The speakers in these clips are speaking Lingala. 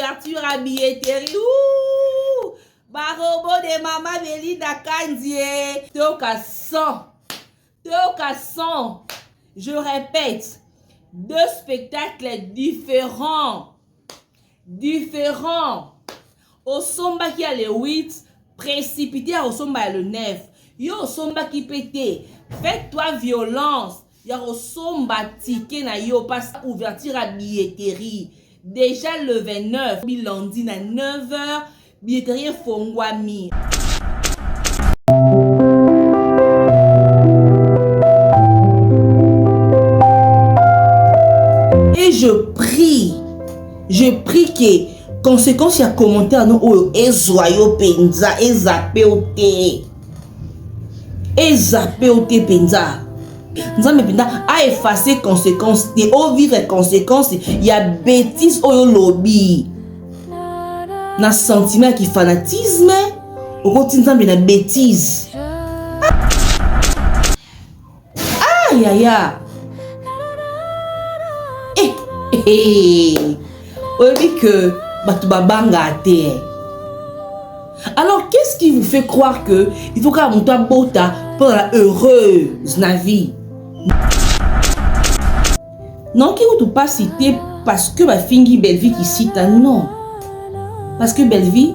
ouverture à billetterie. Ouh! Barobo de Mama Belinda Kandie. Toka 100. Je répète, 2 spectacles différents. Au Somba qui a le 8, précipité au Somba le 9. Yo au Somba qui pétait. Fais-toi violence. Yo au Somba ticket na yo passe ouverture à billetterie. Déjà le 29, lundi à 9h, billetterie Fongwami. Et je prie que conséquence y a commentaire no oyo ezoyo penza ezape ote penza nzambe penza a effacer conséquence et au vivre conséquence y a bêtise oyo lobby na sentiment qui fanatisme au côté nzambe na bêtise aïe on dit que Batubabanga te. Alors qu'est-ce qui vous fait croire que il faut qu'un monta bota pour la heureuse na vie? Non, qui vous pas citer parce que ma fille Bellevie qui cite non. Parce que Bellevie,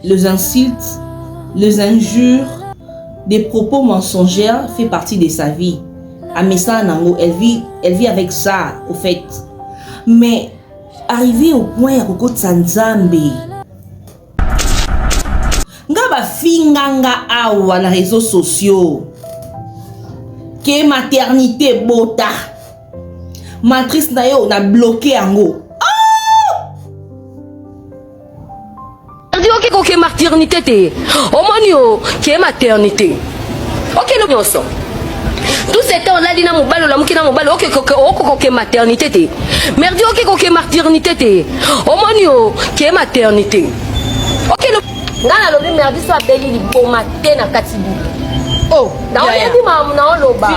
les insultes, les injures, des propos mensongers fait partie de sa vie. Amessa Nango, elle vit avec ça, au fait. Mais arrivé au point à Sanzambe, ngaba finganga awa na réseaux sociaux, que maternité bota, matrice na yo na bloqué ango. Ok, ok, maternité te, au moins que maternité. Ok, nous bien ensemble. Tout ce temps là dina mobalo la mukina mobalo ok maternité te merdi ok maternité te au moins que maternité ok ngana lobi merdi so abeli li boma te na katibu oh na on dit mamu na on loba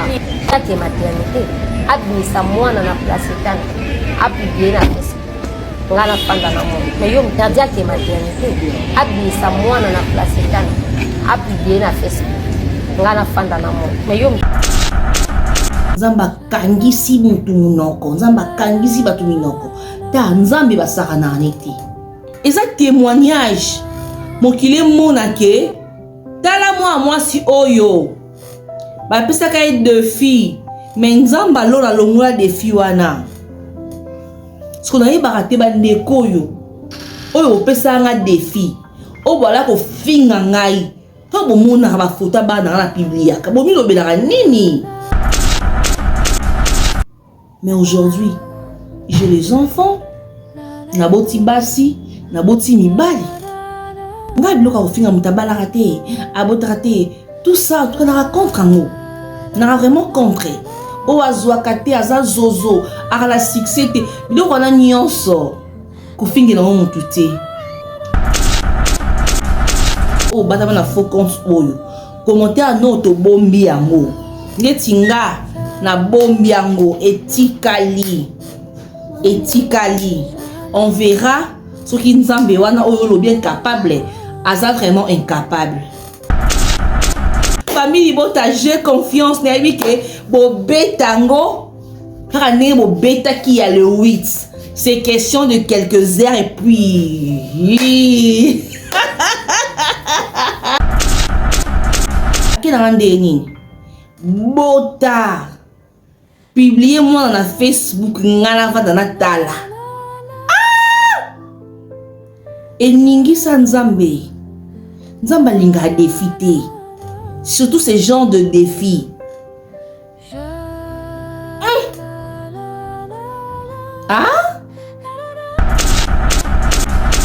que maternité abisa mwana na place tana apibie na Facebook ngana fanda na mo mais yo merdi que maternité abisa mwana na place tana apibie na Facebook ngana fanda na mo mais yo Nzamba kangisi mutu munoko, nzamba kangisi batu minoko. Ta nzambe basaka na aneti. Eza témoignage. Mokile monake. Tala moi si oyo. Ba pesa ka 2 filles. Mais nzamba lona longola de filles wana. Ce qu'on a barate ba ndeko yo. Oyo pesa nga défi. O bala ko finga ngai. To bo mona ba photo ba na publier. Ka bo mi lobelaka nini? Mais aujourd'hui, j'ai les enfants, naboti basi, naboti mibali. Nga bloka ofinga mutabala raté, abot raté, tout ça, tout na contre ngo. Na vraiment contre. O azwa kate aza zozo, ara la succès te, bilo kona nyonso. Ko fingi na mo tuté. O bata na faux compte oyo. Commentaire no to bombi yango. Ngetinga na bombiango etikali on verra ce qui nzambe wana oyo bien capable aza vraiment incapable famille bota j'ai confiance na lui que bo betango rane bo beta qui a le 8 c'est question de quelques heures et puis kina ndeni bota publier moi dans Facebook ngana va dans tala et ningi sa nzambe linga défité surtout ces genres de défis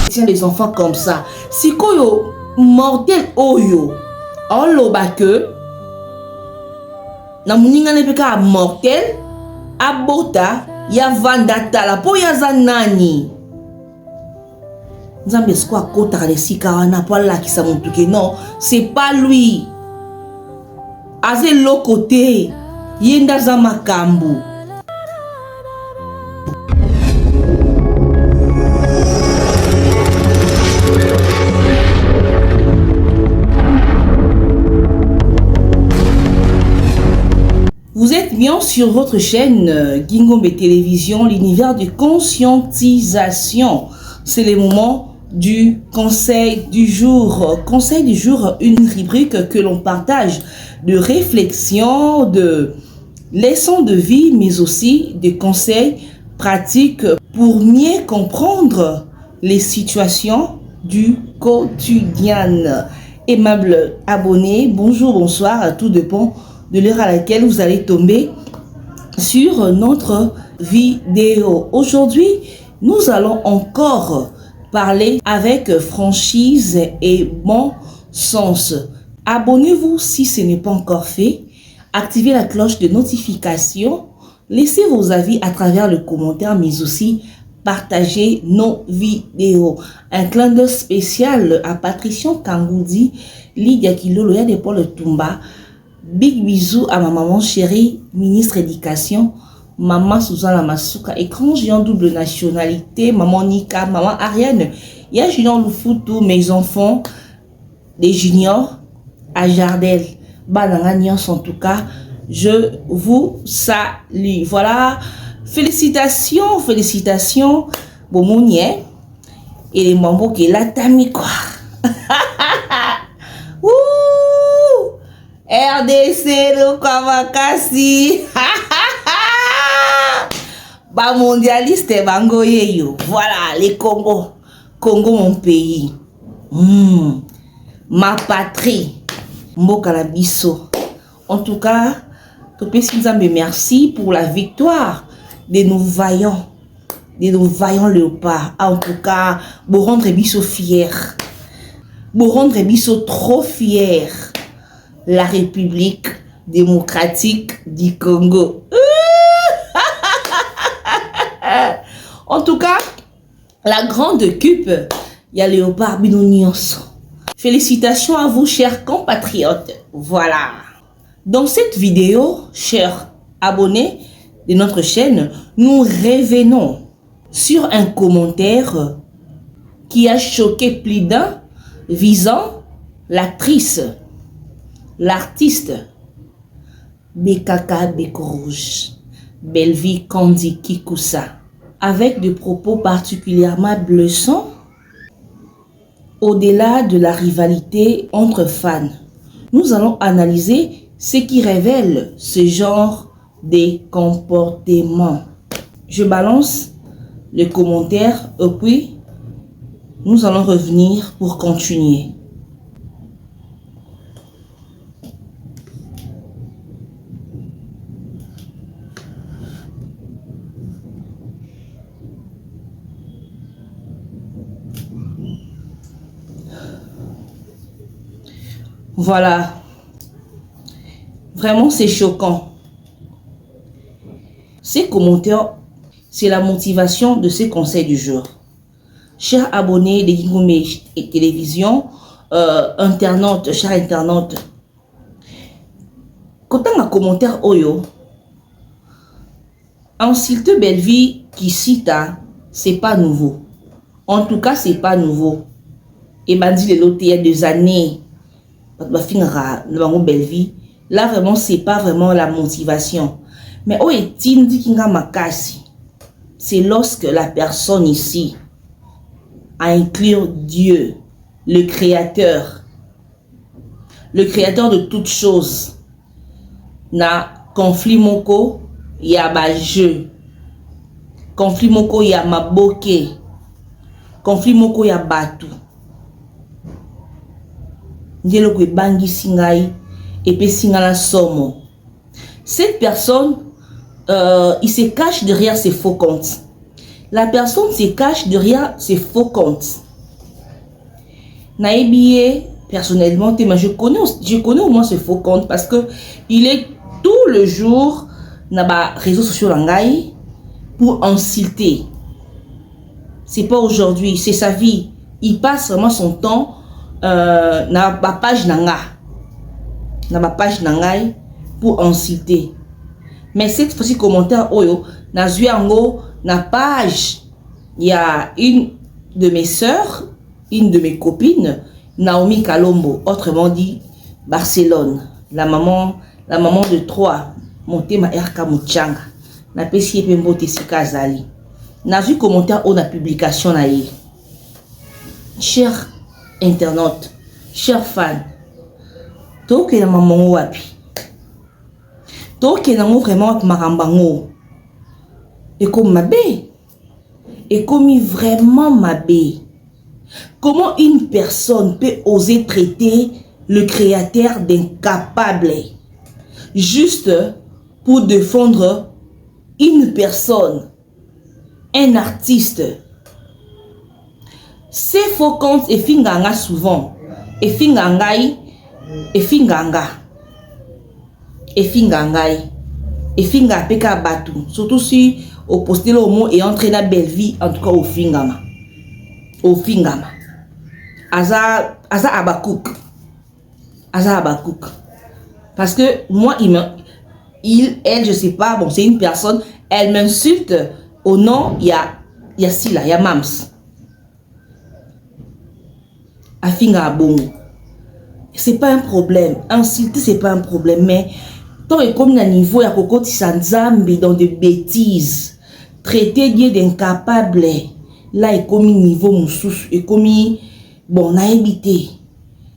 tiens des enfants comme ça si koyo mortel oyo oloba que na muninga nepeka mortel abota ya vandata la po ya zanani nzambe sko akota le sika wana po la kisa mutuke non c'est pas lui aze lo côté yenda za makambu sur votre chaîne Guingombe Télévision, l'univers de conscientisation. C'est le moment du conseil du jour. Conseil du jour, une rubrique que l'on partage de réflexion, de leçons de vie, mais aussi des conseils pratiques pour mieux comprendre les situations du quotidien. Aimable abonné, bonjour, bonsoir, tout dépend de l'heure à laquelle vous allez tomber sur notre vidéo. Aujourd'hui, nous allons encore parler avec franchise et bon sens. Abonnez-vous si ce n'est pas encore fait. Activez la cloche de notification. Laissez vos avis à travers le commentaire, mais aussi partagez nos vidéos. Un clin d'œil spécial à Patricia Kangoudi, Lydia Kilolo, Yade Paul Tumba. Big bisous à ma maman chérie, ministre éducation, maman Suzanne Masuka, écran géant double nationalité, maman Nika, maman Ariane, il y a Junior Lufutu, mes enfants, des juniors, à Jardel, Bananganians en tout cas, je vous salue. Voilà, félicitations, félicitations, Bomounier, et les mambo qui la tami quoi. RDC le Kamakasi. Ba mondialiste bangoye yo. Voilà, les Congo. Congo mon pays. Ma patrie. Mboka la biso. En tout cas, merci pour la victoire de nos vaillants. De nos vaillants léopards. En tout cas, vous rendre biso fiers. Vous rendre biso trop fiers. La République démocratique du Congo. En tout cas, la grande cupe, il y a Léopard Binounios. Félicitations à vous, chers compatriotes. Voilà. Dans cette vidéo, chers abonnés de notre chaîne, nous revenons sur un commentaire qui a choqué plus d'un visant l'actrice, l'artiste Bekaka Bekorouge, Belvi Kandi Kikusa, avec des propos particulièrement blessants au-delà de la rivalité entre fans. Nous allons analyser ce qui révèle ce genre de comportement. Je balance les commentaires et puis nous allons revenir pour continuer. Voilà, vraiment c'est choquant. Ces commentaires, c'est la motivation de ces conseils du jour. Chers abonnés de Guingombe et Télévision, internautes, chers internautes, quand on a un commentaire oyo, insulter Belvi qui cite, c'est pas nouveau. En tout cas, c'est pas nouveau. Et m'a dit l'autre il y a des années. Là vraiment c'est pas vraiment la motivation, mais c'est lorsque la personne ici a inclus Dieu, le créateur de toutes choses. Na conflit moko ya ba jeu, conflit moko ya maboke, conflit moko ya batu. Cette personne, il se cache derrière ses faux comptes. La personne se cache derrière ses faux comptes. Naïbié, personnellement, je connais au moins ce faux compte parce que il est tout le jour dans les réseaux sociaux pour insulter. C'est pas aujourd'hui, c'est sa vie. Il passe vraiment son temps na ma page nangai pour insulter. Mais cette fois-ci commentaire oyo na zuango na page, il y a une de mes sœurs, une de mes copines, Naomi Kalombo, autrement dit Barcelone, la maman de 3, Montema RK Muchanga. Na pesi pe mbote sika azali. Na vu commentaire ou na publication na ye. Chers internautes, chers fans, toke na mamango wapi. Toke na ngo vraiment makambango. Et comme mabé. Et comme vraiment mabé. Comment une personne peut oser traiter le créateur d'incapable juste pour défendre une personne, un artiste? Ces faux comptes et finganga souvent, et fingangai, et finganga, et fingangai, et finga peka batu, surtout si au posté le mot et entrer la belle vie, en tout cas au fingama. Au fingama. Aza abakouk. Aza abakouk. Parce que moi, elle, je sais pas, bon, c'est une personne, elle m'insulte au nom, il y a Sila, il y a Mams. Afinga bon. C'est pas un problème. Insulter, c'est pas un problème, mais tant et comme à niveau, il y a Koko Tissanzambi dans des bêtises. Traiter Dieu d'incapable. Là, il y a comme niveau moussous, et comme bon, on a habité.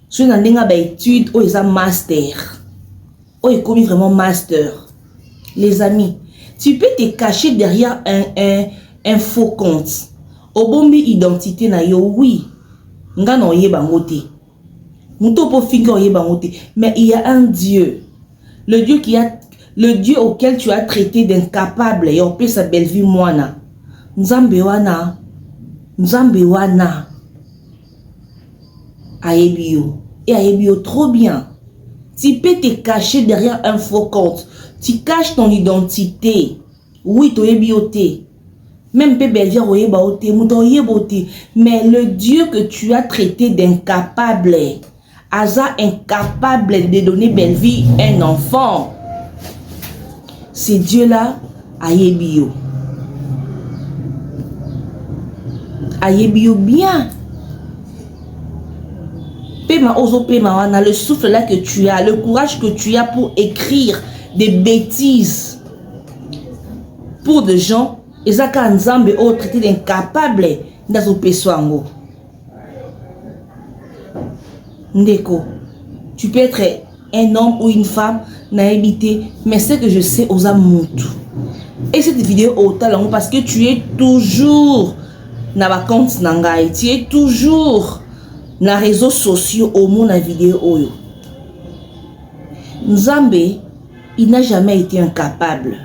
Si on a une étude, on est un master. On est comme vraiment master. Les amis, tu peux te cacher derrière un faux compte. Au bon identité na yo, oui. Nga no yeba ngote. Muto po fingo yeba ngote. Mais il y a un Dieu. Le Dieu auquel tu as traité d'incapable. Et on peut sa belle vie moana. Nzambe wana. Nzambe wana. Aebio. Et aebio trop bien. Tu peux te cacher derrière un faux compte. Tu caches ton identité. Oui, tu es bioté. Même Bébé mais le Dieu que tu as traité d'incapable, Aza incapable de donner belle vie à un enfant, ce Dieu-là, Ayebio. Ayebio bien. Pema ozo pema wana, le souffle là que tu as, le courage que tu as pour écrire des bêtises pour des gens. Ezaka nzambe o traité d'incapable ndazo peswango. Ndeko, tu peux être un homme ou une femme naïbité, mais ce que je sais aux amutu. Et cette vidéo au talent parce que tu es toujours na vacances nangai, tu es toujours na réseaux sociaux au monde la vidéo oyo. Nzambe, il n'a jamais été incapable.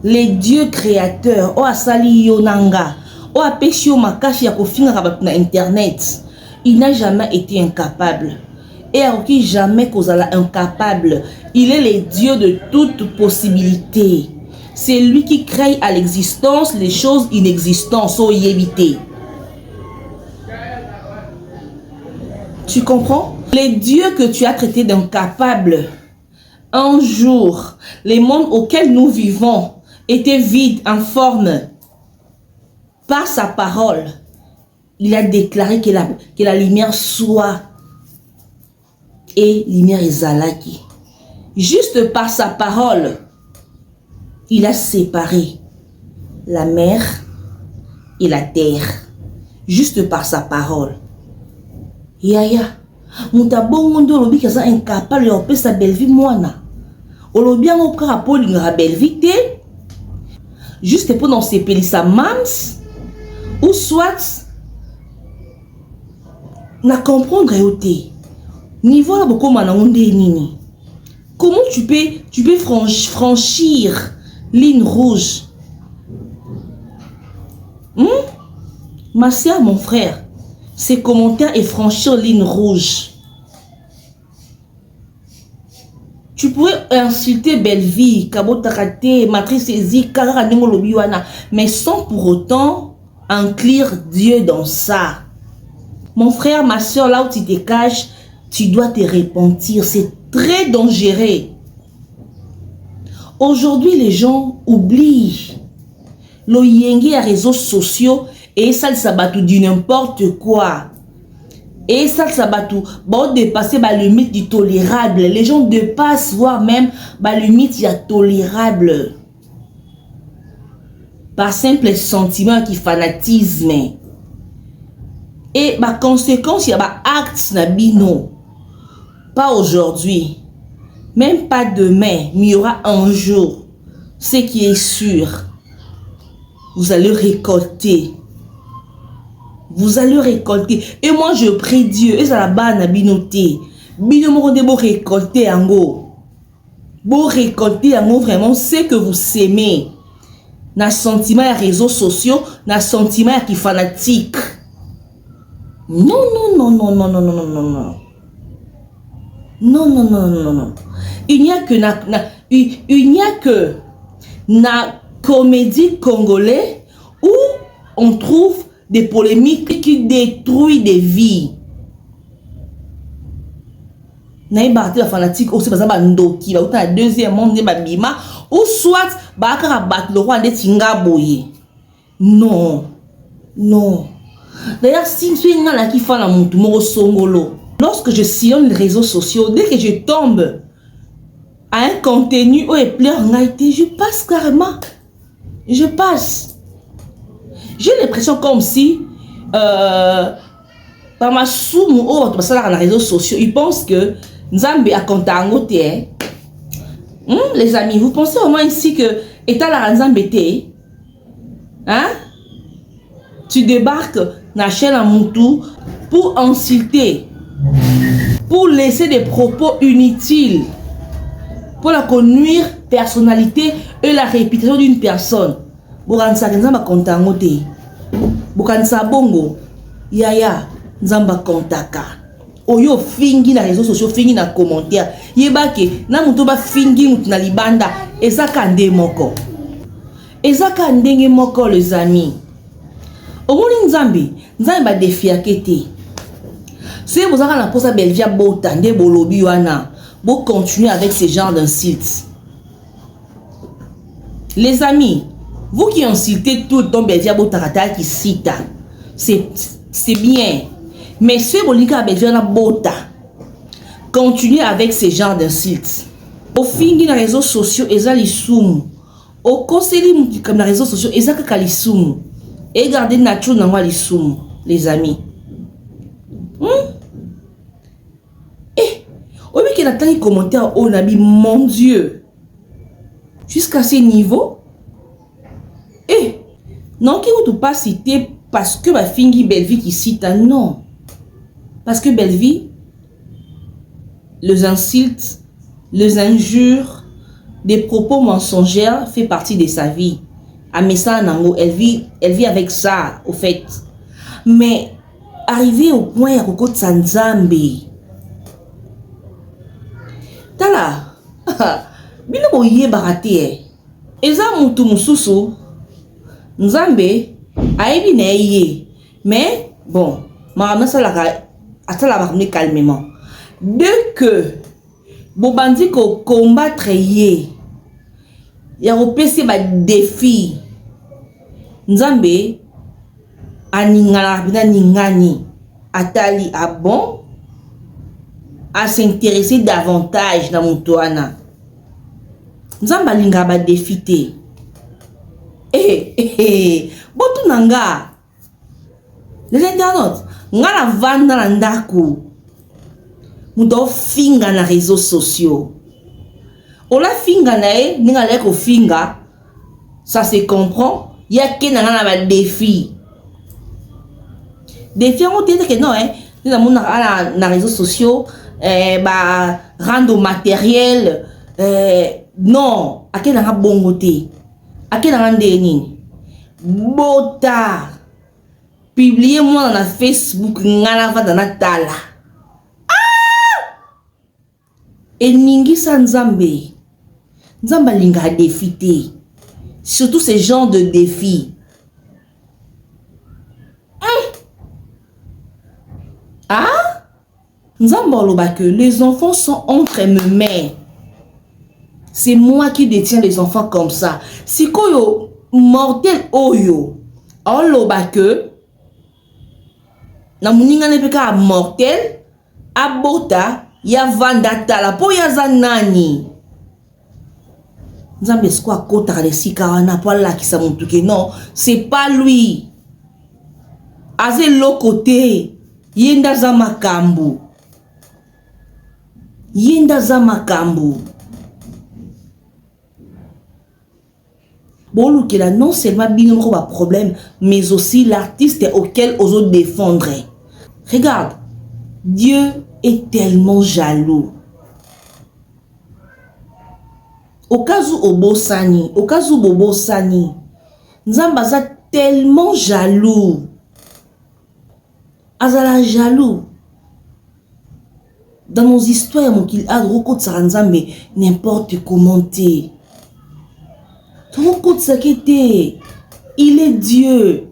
Les dieux créateurs, o asali yonanga, o apeshio makashi ya kofinga na internet, il n'a jamais été incapable. Et aoki jamais kozala incapable. Il est le Dieu de toute possibilité. C'est lui qui crée à l'existence les choses inexistantes, so yébité. Tu comprends? Les dieux que tu as traités d'incapables, un jour, les mondes auxquels nous vivons était vide, informe. Par sa parole, il a déclaré que la lumière soit. Et lumière est zalaki. Juste par sa parole, il a séparé la mer et la terre. Juste par sa parole. Yaya, mutabongondo lobi kaza incapable de opé sa belle vie moana. Olobi ngo krapo linga belle vie te. Juste pour non s'épeler sa mams ou soit na comprendre yote niveau là beaucoup manangonde nini. Comment tu peux franchir ligne rouge? Ma soeur, mon frère, ces commentaires et franchir ligne rouge. Tu pourrais insulter belle vie, kabotakate, matrice saisie, mais sans pour autant inclure Dieu dans ça. Mon frère, ma soeur, là où tu te caches, tu dois te repentir. C'est très dangereux. Aujourd'hui, les gens oublient. Le yengi à réseaux sociaux et ça le sabatou du n'importe quoi. Et ça va tout, bon, dépasser la limite du tolérable. Les gens dépassent, voire même la limite il y a tolérable. Par simple sentiment qui fanatisme. Et ma conséquence, il y a ma acte nabino. Pas aujourd'hui, même pas demain, mais il y aura un jour. Ce qui est sûr, vous allez récolter. Vous allez récolter. Et moi, je prie Dieu. Et ça la bas nabinoté. Bino mo de bo récolter ango. Bo récolter ango vraiment ce que vous s'aimez. Na sentiment à réseaux sociaux, na sentiment qui fanatique. Non, non, non, non, non, non, non, non, non, non. Non, non, non, non, non. Il n'y a que na comédie congolais où on trouve des polémiques qui détruisent des vies. Naïba la fanatique aussi parce que ndoki ba uta deuxième monde ne ba bima ou soit ba ka bat le roi de tinga boye. Non. Non. D'ailleurs si tu es là qui fait la montu mo songolo. Lorsque je sillonne les réseaux sociaux, dès que je tombe à un contenu où il pleure en Haïti, je passe carrément. Je passe. J'ai l'impression comme si par ma soum ou autre, parce que dans les réseaux sociaux, ils pensent que Nzambe a compté en côté. Les amis, vous pensez au moins ici que état la Nzambe té, hein? Tu débarques dans la chaîne à Moutou pour insulter, pour laisser des propos inutiles, pour la nuire personnalité et la réputation d'une personne. Bokansa Nzamba compté en côté. Bokansa bongo, yaya Nzamba kontaka. Oyo fingi na réseaux sociaux, fingi na commentaire. Yebake, na muto ba fingi mutu na libanda. Ezaka nde moko. Ezaka ndenge moko les amis. Omoni Nzambe, Nzambe ba défi akete. Si vous avez la pose à Belvia Bota, nde bolobi wana, bo continuer avec ce genre d'insultes. Les amis, vous qui insultez tout le temps Belvia Bota qui cite, c'est bien. Mais si vous avez Belvia Bota, continuez avec ce genre d'insultes. Au fin des réseaux sociaux, ils ont les soum. Au conseil comme les réseaux sociaux, ils ont les soum. Et gardez nature dans les soum, les amis. Eh, au lieu qu'il y a des commentaires, on a dit mon Dieu, jusqu'à ce niveau. Eh, non, qui ne pas citer parce que ma fille Bellevie qui cite, non. Parce que Bellevie, les insultes, les injures, des propos mensongers fait partie de sa vie. À Messa-Nango, elle vit avec ça, au fait. Mais arrivé au point à Koko Tsanzambe, tala, bino boye baraté. Eza mutu mususu, Nzambe, aïbi neye. Mais bon, ma ça la calmement. Dès que Bobandi ko combattre yé, ya replacer ba défi. Nzambe aningala bina ningani atali a bon à s'intéresser davantage dans mon toana. Nzamba linga ba défi. Botu nanga. Les internautes, ngala vanda na ndaku. Mudo finga na réseaux sociaux. Ola finga na e, ninga leko finga. Ça se comprend. Il y a qui na ba défi. Défi on dit que non na réseaux sociaux ba rendre matériel non, à quel na bongoté. À quel na ndeni. Bota. Publiez moi dans Facebook ngala va dans Natala. Et ningi sa Nzambe. Nzamba linga défité. Surtout ces genres de défis. Ah? Nzamba loba que les enfants sont entre mes mains. C'est moi qui détiens les enfants comme ça. Si koyo mortel oyo. On loba que na muninga ne peka mortel abota ya vanda tala po ya zanani nzambe sko akota le sikawana po la kisa mutuke non c'est pas lui aze lokote yenda za makambu bon que là non seulement bien un problème mais aussi l'artiste auquel on veut défendre. Regarde, Dieu est tellement jaloux. Au cas où Obosani, au cas où Bobosani, Nzambaza tellement jaloux. Azala jaloux. Dans nos histoires, mon qu'il a beaucoup de Saranzambe, n'importe comment t'es. Il est Dieu.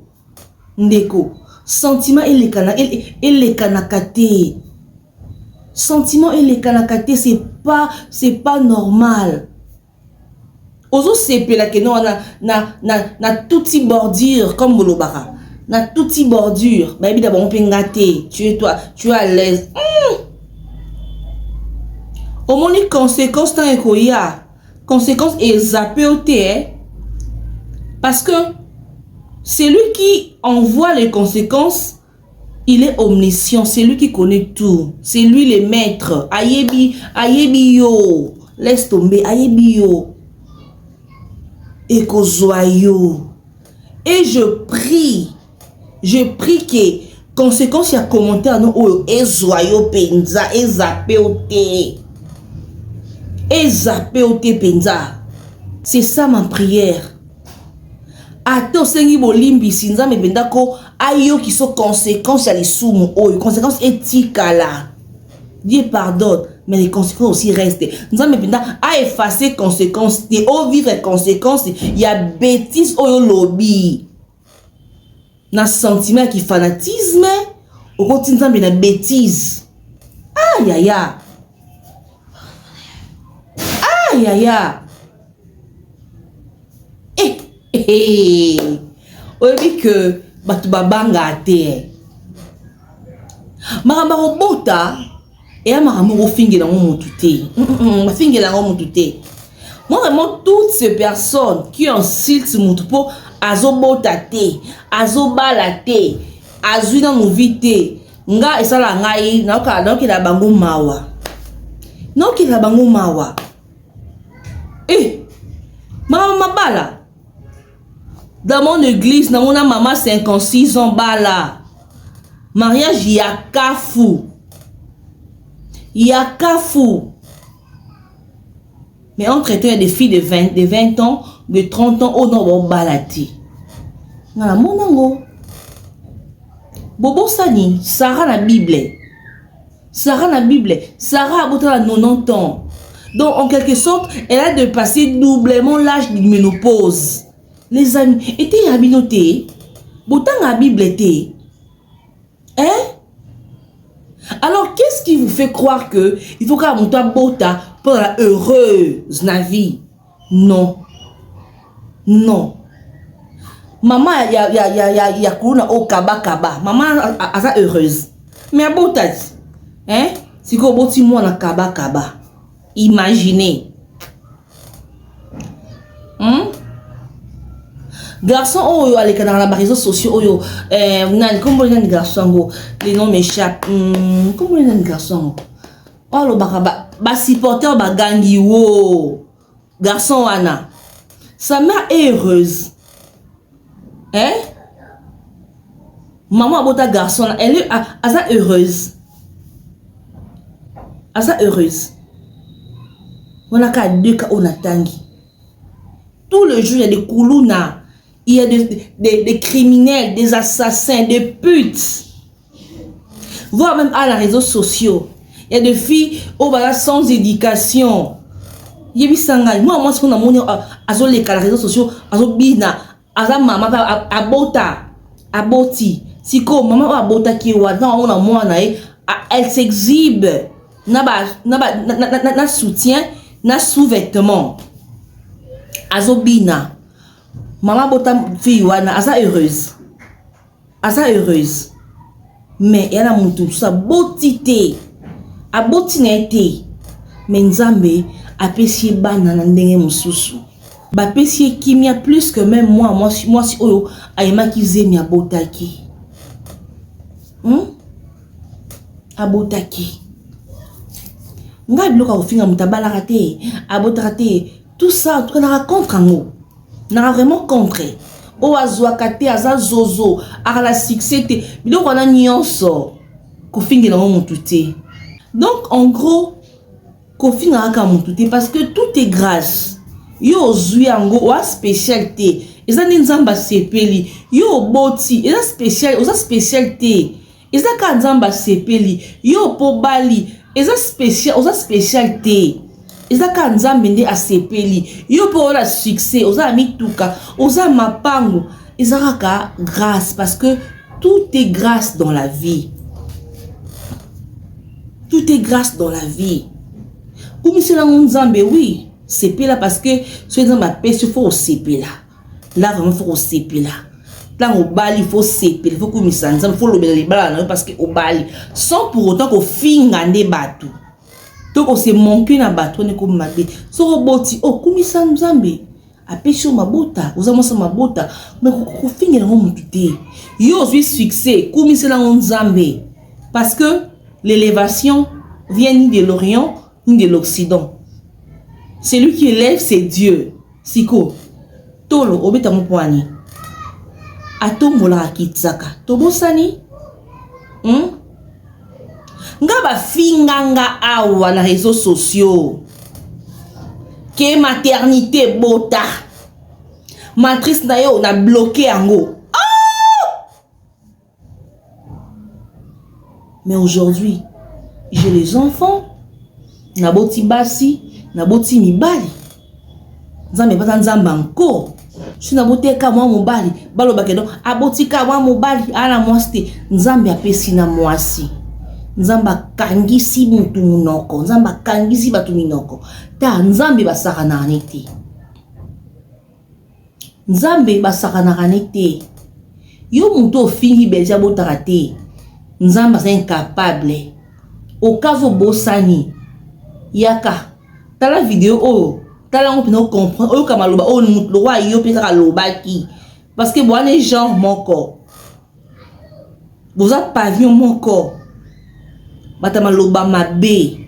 Ndeko. Sentiment et les kanakate. Sentiment et les kanakate, c'est pas normal. Ozo sepe la que non na touti bordure comme Molobara. Na touti bordure. Mais évidemment on peut gâter. Tu es à l'aise. Au moins les conséquences tant ekoya. Conséquences et zappé au thé. Parce que c'est lui qui envoie les conséquences. Il est omniscient. C'est lui qui connaît tout. C'est lui le maître. Ayebi yo. Laisse tomber. Ayebi yo. Et je prie que conséquence ya commentaire non oyo ezoyo penza ezape ote penza. C'est ça ma prière. Ato sengi bolimbi sinza me benda ko ayo qui sont conséquences ya lisumu oyo conséquences etikala. Dieu pardonne, mais les conséquences aussi restent. Nous avons à effacer conséquences, et au vivre conséquences, il y a bêtises au lobby. Dans sentiment qui fanatisme, au continent de la bêtise. Aïe aïe aïe. Aïe aïe aïe. On dit que Batuba Banga a été. Marabaro Bota. Et à ma mort finge dans mon touté. Ma finge dans mon touté. Moi vraiment toutes ces personnes qui insultent mon toupo azobotate, azobalate, azu dans mon vite. Nga esala ngai na la bango mawa. Non ki la bango mawa. Maman bala. Dans mon église, dans mon maman 56 ans bala. Mariage yakafou. Yakafou. Mais entre-temps, il y a des filles de 20 ans, de 30 ans, au nom de balati. Voilà, mon ango. Bobo Sani, Sarah la Bible. Sarah la Bible. Sarah a beau à 90 ans. Donc, en quelque sorte, elle a dépassé doublement l'âge de ménopause. Les amis, était habinoté. Botan la Bible était. Hein? Alors, qu'est-ce qui vous fait croire que il faut qu'à monter bota pour la heureuse vie? Non. Non. Maman, il y a kuna au kaba. Maman, a ça heureuse. Mais à bota, hein? Si qu'on boti moi na kaba. Imaginez. Garçon oyo aleka dans les réseaux sociaux oyo comment les garçons les noms m'échappent comment les garçons oh le ba supporter ba gangi wo garçon wana sa mère est heureuse hein maman abota garçon elle est à ça heureuse on a qu'à deux cas on a tangi tout le jour il y a des koulouna. Il y a des criminels, des assassins, des putes. Voire même à les réseaux sociaux. Il y a des filles sans éducation. Il y a des sangai. Moi, ce qu'on a montré à les réseaux sociaux, à bina, à maman, à bota, à boti. Si comme maman a bota qui est on a moins elle s'exhibe. N'a soutien, n'a sous-vêtement. Azobina. Maman bota fille wana asa heureuse. mais yana mutu sa botité a botina été mais nzambe apesi bana na ndenge mususu ba pesi kimia plus que même moi si oyo ayema kizemi abotaki abotaki nga biloka kofinga mutabala raté abotaki tout ça tout na contre ngo na vraiment contre o azwaka te aza zozo akala succès te biloko na nyonso kofinga na mutu te. Donc en gros kofinga aka mutu te parce que tout est grâce yo zui yango wa spécialité eza nzamba sepeli yo boti eza spécialité eza ka nzamba sepeli yo pobali eza spécialité eza ka nzambe nde asepeli yo po la succès oza mituka oza mapango eza ka grâce parce que tout est grâce dans la vie. Tout est grâce dans la vie. Comme c'est là nzambe oui sepela parce que ce nzamba pesi faut sepela là vraiment faut sepela là au bali faut sepela faut comme ça nzambe faut lobela les bala parce que au bali sans pour autant ko finga nde batu donc on se manquer na bato ne comme mabe so roboti oh kumisa nzambe apesho mabota uzamosa mabota mais ko finga na mutu te yo suis succès kumisa na nzambe parce que l'élévation vient ni de l'Orient ni de l'Occident. Celui qui élève c'est Dieu. Siko tolo obeta mpoani atombola akitsaka tobosani nga ba finganga awa na réseaux sociaux que maternité bota matrice na yo na bloqué yango. Mais aujourd'hui j'ai les enfants na boti basi na boti mibali nzambe pata nzamba encore si na boti ka mwa mobali balo bakedo aboti ka mwa mobali ala mwasti nzambe apesi na mwasi nzamba kangisi mutu munoko nzamba kangisi batu minoko ta nzambe basaka na anete nzambe basaka na anete yo mutu ofingi beja botaka te nzamba c'est incapable au cas où bosani yaka tala vidéo oh tala on peut comprendre oh comme loba oh le roi yo peut ka lobaki parce que bon les gens mon corps vous a pavillon mon corps batama loba mabe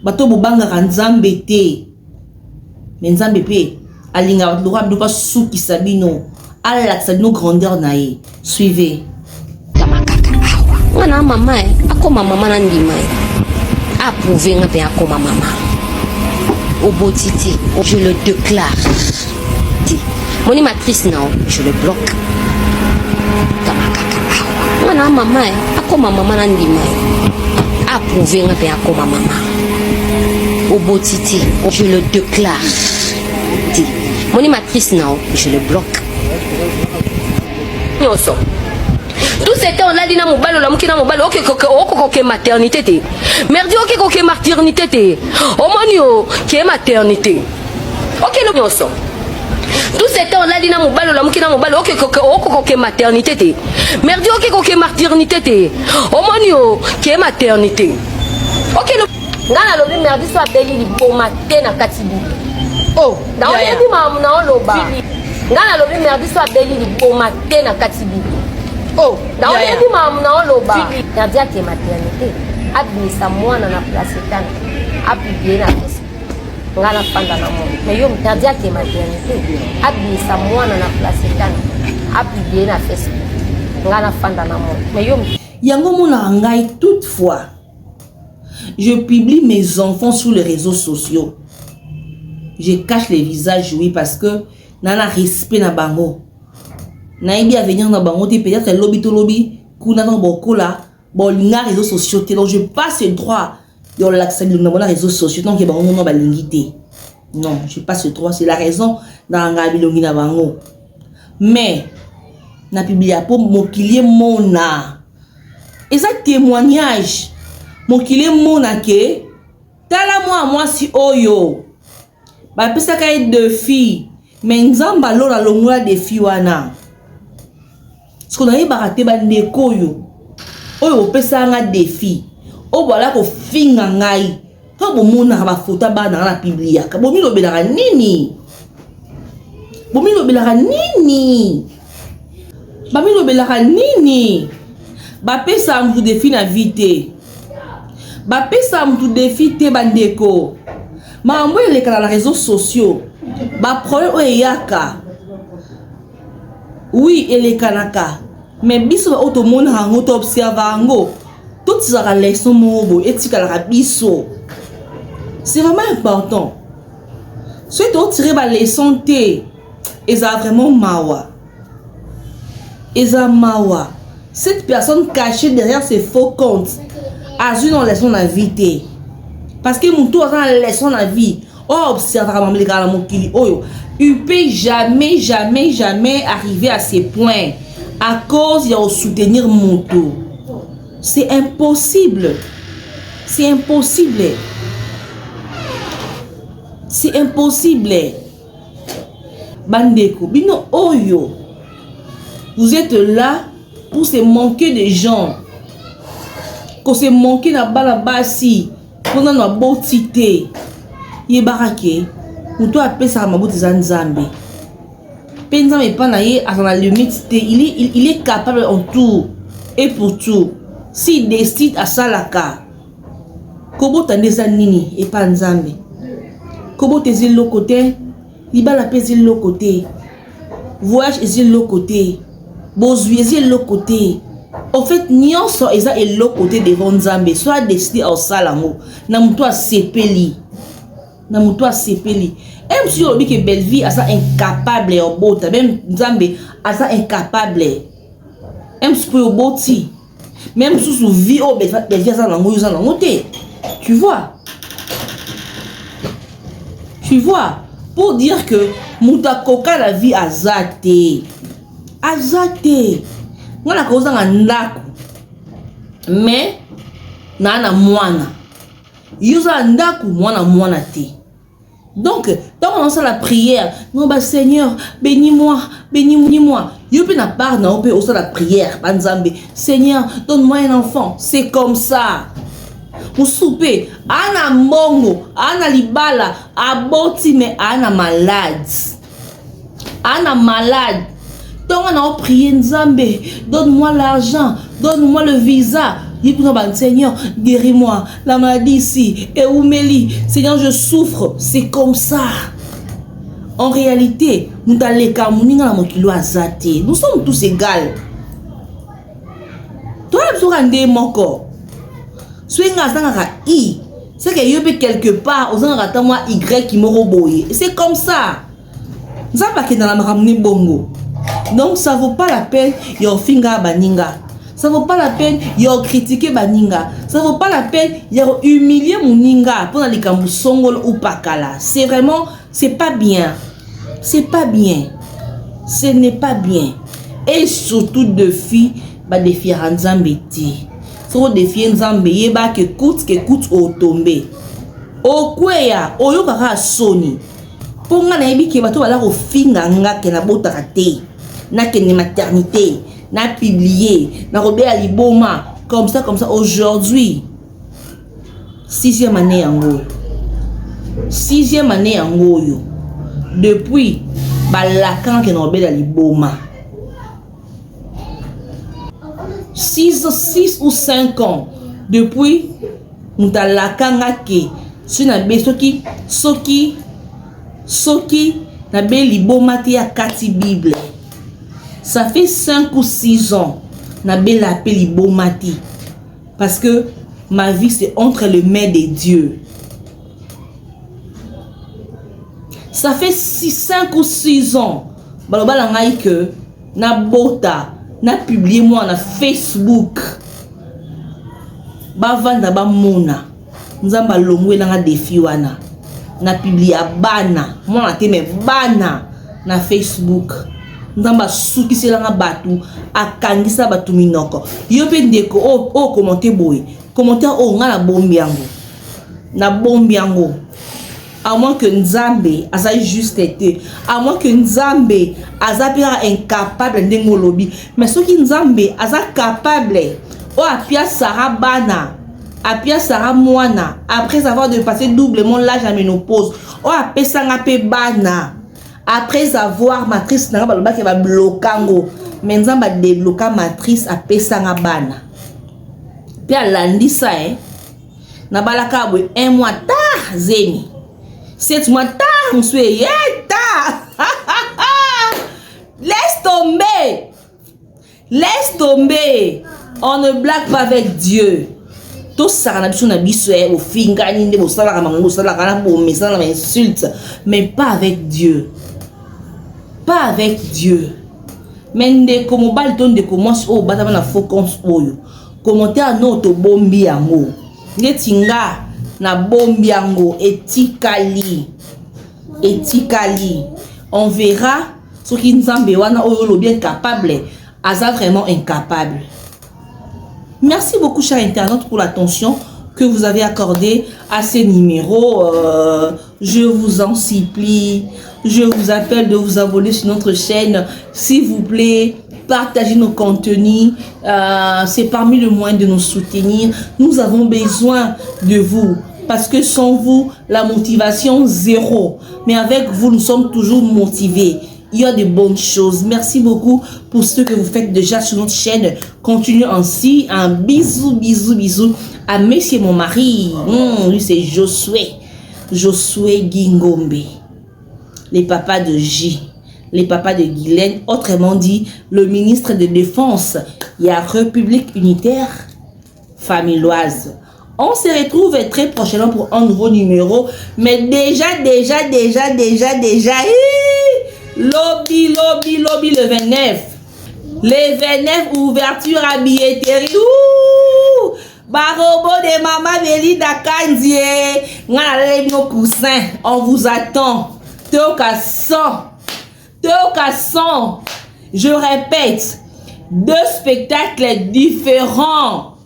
bato bobanga nzambe te mais nzambe pe alinga le roi do pas souki sabino ala sabino grandeur nae suivez wana mama akoma mama na ndima approuvé ngape akoma mama obotiti je le déclare mon matrice non je le bloque wana mama akoma mama na ndima approuvé ngape akoma mama obotiti je le déclare mon matrice non je le bloque nyoso. Tout c'était on a dit na mobalo la mukina mobalo ok maternité te merdi ok maternité te omonio que maternité ok no nyoso. Tout c'était on a dit na mobalo la mukina mobalo ok maternité te merdi ok maternité te omonio que maternité ok no ngana lobi merdi so abeli liboma te na katibu oh na oyebi mamu na oloba ngana lobi merdi so abeli liboma te na katibu oh na oyebi mamu na oloba merdi ake maternité abimisa mwana na place tana apibie na Facebook ngana fanda na mwana mais yo merdi ake maternité abimisa mwana na place tana apibie na Facebook ngana fanda na mwana mais yo yango mona ngai toutefois je publie mes enfants sur les réseaux sociaux. Je cache les visages, oui, parce que nana respect na bango. Naïbi à venir na bango, peut-être lobby to lobby, kuna na boko là, bon linga réseaux sociaux, donc je passe le droit de l'accès na réseaux sociaux, donc bango non ba lingité. Non, je passe le droit, c'est la raison dans nga bilongi na bango. Mais na publié pour mokilier mona. Et ça témoignage mokilier mona ke tala moi si oyo. Ba pesa kay de filles mais nzamba lola longola de filles wana ce qu'on a baraté ba ndeko yo oyo opesa nga défi o voilà ko finga ngai to bomona ba photo bana na publiaka bomi lobelaka nini bami lobelaka nini bapesa mutu défi na vie te bapesa mutu défi te bandeko makambo elekana na réseaux sociaux baproblème oyo eyaka oui elekanaka mais biso oyo tomonaka yango to observe yango totizaka leson moko boye etikalaka biso c'est vraiment important soki totire baleson te eza vraiment mawa eza mawa cette personne cachée derrière ses faux comptes azwi na leson na vie te parce que mutu aza na leson na vie oyo observaka mambo elekaka na mokili oyo il peut jamais arriver à ces points à cause de soutenir mutu. C'est impossible bandeko bino oyo vous êtes là pour se manquer de gens ko se manquer na bala basi pona na botité yebarake mutu apesa mabuti za nzambe pe nzambe pa na ye azana limite te il est capable en tout et pour tout s'il décide à salaka kobota ndeza nini et pas nzambe kobota ezi loko te libala pe ezi loko te voyage ezi loko te bozwi ezi loko te en fait nyonso eza eloko te devant nzambe soit décidé à osalango na mutu asepeli même si on dit que belle vie asa incapable au bota même nzambe asa incapable même si pour boti même sous vie au belle vie asa nango yuza nango te tu vois pour dire que mutakoka la vie azate ngana koza nga ndako mais na mwana yuza ndako mwana te. Donc, quand on lance la prière, non, bah Seigneur, bénis-moi. Il y a une part, on peut aussi la prière, Banzambe. Seigneur, donne-moi un enfant. C'est comme ça. Vous soupez, Anna Mongo, Anna Libala, Aboti, mais Anna malade. Donc, on a prié Nzambe, donne-moi l'argent, donne-moi le visa. Il dit, Seigneur, guéris-moi. La maladie ici. Et Oumeli, Seigneur, je souffre. C'est comme ça. En réalité, nous sommes tous égaux. Toi, tu es mon corps. C'est que il y a quelque part, aux moi Y qui m'ont roboyé. C'est comme ça. Nous avons pas dans la maramne bongo. Donc, ça vaut pas la peine. Yo finga baninga. Ça vaut pas la peine de critiquer baninga. Ça vaut pas la peine de humilier moninga pour les kambusongol ou pakala. C'est vraiment, c'est pas bien. Ce n'est pas bien. Et surtout de filles, des filles nzambeti. Sur des filles nzambe ba que coûte au tomber. Au kweya, au yokara soni. Pour nga na yebi ke bato bala ko finga nga ke na bota te. Na ke ni maternité. N'a publié, n'a robé à Liboma, comme ça, aujourd'hui. 6e année en haut. 6e année en haut. Depuis, Balakan qui n'a robé à Liboma. 6 ou 5 ans. Depuis, nous avons la kangake. Si nous avons Soki, n'a bé Liboma te a 4 Bible. Ça fait 5 ou 6 ans na bela appelé Bomati parce que ma vie c'est entre les mains de Dieu. Ça fait 5 ou 6 ans balobala ngai que na bota na publié moi na Facebook bavanda ba mona nzamba longwe na défi wana na publié bana moi na me bana na Facebook. Nzamba suki selanga batu akangisa batu minoko yo pe ndeko o commenter boy commentaire o nga na bombi yango à moins que Nzambe asa juste été à moins que Nzambe asa pira incapable ndengolobi mais ce qui Nzambe asa capable Oh, Apia Sarah Bana. Apia Sarah Moana. Après avoir dépassé doublement l'âge à ménopause. Oh, Apia Sarah Bana. Après avoir matrice, n'a pas qui va bloquer. Maintenant, va débloquer matrice Apia Sarah Bana. Puis à lundi, ça, n'a pas la cabo 1 mois tard, Zeni. 7 mois tard, on se fait laisse tomber. Laisse tomber. On ne blague pas avec Dieu. Tout ça, on a besoin de au fingani, insulte, mais pas avec Dieu. Pas avec Dieu. Mais comme bal ton de commence au battement na focus oyo. Commentaire notre bombi yango. Ngetinga na bombi yango etikali. On verra ce qui nous wana oyo bien capable. Aza vraiment incapable. Merci beaucoup, chers internautes, pour l'attention que vous avez accordée à ces numéros. Je vous en supplie. Je vous appelle de vous abonner sur notre chaîne. S'il vous plaît, partagez nos contenus. C'est parmi les moyens de nous soutenir. Nous avons besoin de vous. Parce que sans vous, la motivation zéro. Mais avec vous, nous sommes toujours motivés. Il y a de bonnes choses. Merci beaucoup pour ce que vous faites déjà sur notre chaîne. Continuez ainsi. Un bisou à monsieur mon mari. Lui c'est Josué Gingombe. Les papas de J. Les papas de Guylaine. Autrement dit, le ministre de Défense. Il y a République unitaire familloise. On se retrouve très prochainement pour un nouveau numéro. Mais déjà. Lobby le 29. Le 29, ouverture à billetterie. Ouh! Barobo de Mama Belinda Kandie. Nos coussins. On vous attend. Théoka 100. Je répète. 2 spectacles différents.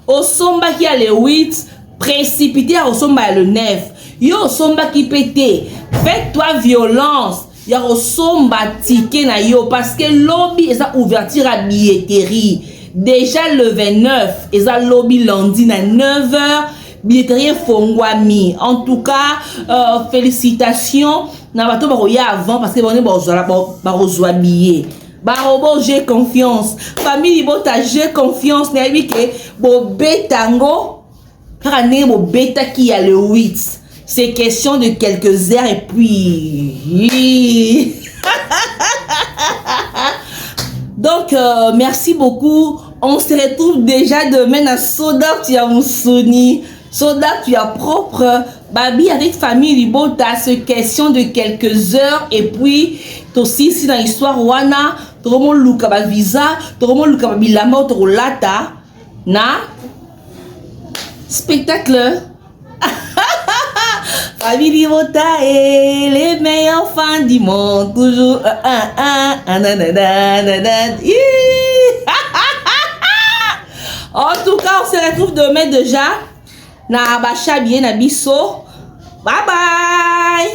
Au Somba qui a le 8. Précipité au Somba le 9. Yo Somba qui pété. Fais-toi violence. Yo Somba ticket na yo. Parce que lobby est à ouverture à billetterie. Déjà le 29. Est à lobby lundi à 9h. Billetterie Fongwami. En tout cas, félicitations. Na bato baroya avant parce que on est barozoa billet. Barobo j'ai confiance. Famille Bota j'ai confiance. Na que bo betango. Karané bo beta qui a le 8. C'est question de quelques heures et puis... Donc, merci beaucoup. On se retrouve déjà demain à Soda, tu as mon Sony. Soda, tu as propre. Babi avec famille Libota, c'est question de quelques heures. Et puis, aussi, ici dans l'histoire, Wana, Tomo Lukaba Visa, Tomo Lukaba Bilama, Lata, na spectacle. Famille Vota et les meilleurs fans du monde. Toujours En tout cas, on se retrouve demain déjà. Na Abacha bien na biso. Bye bye.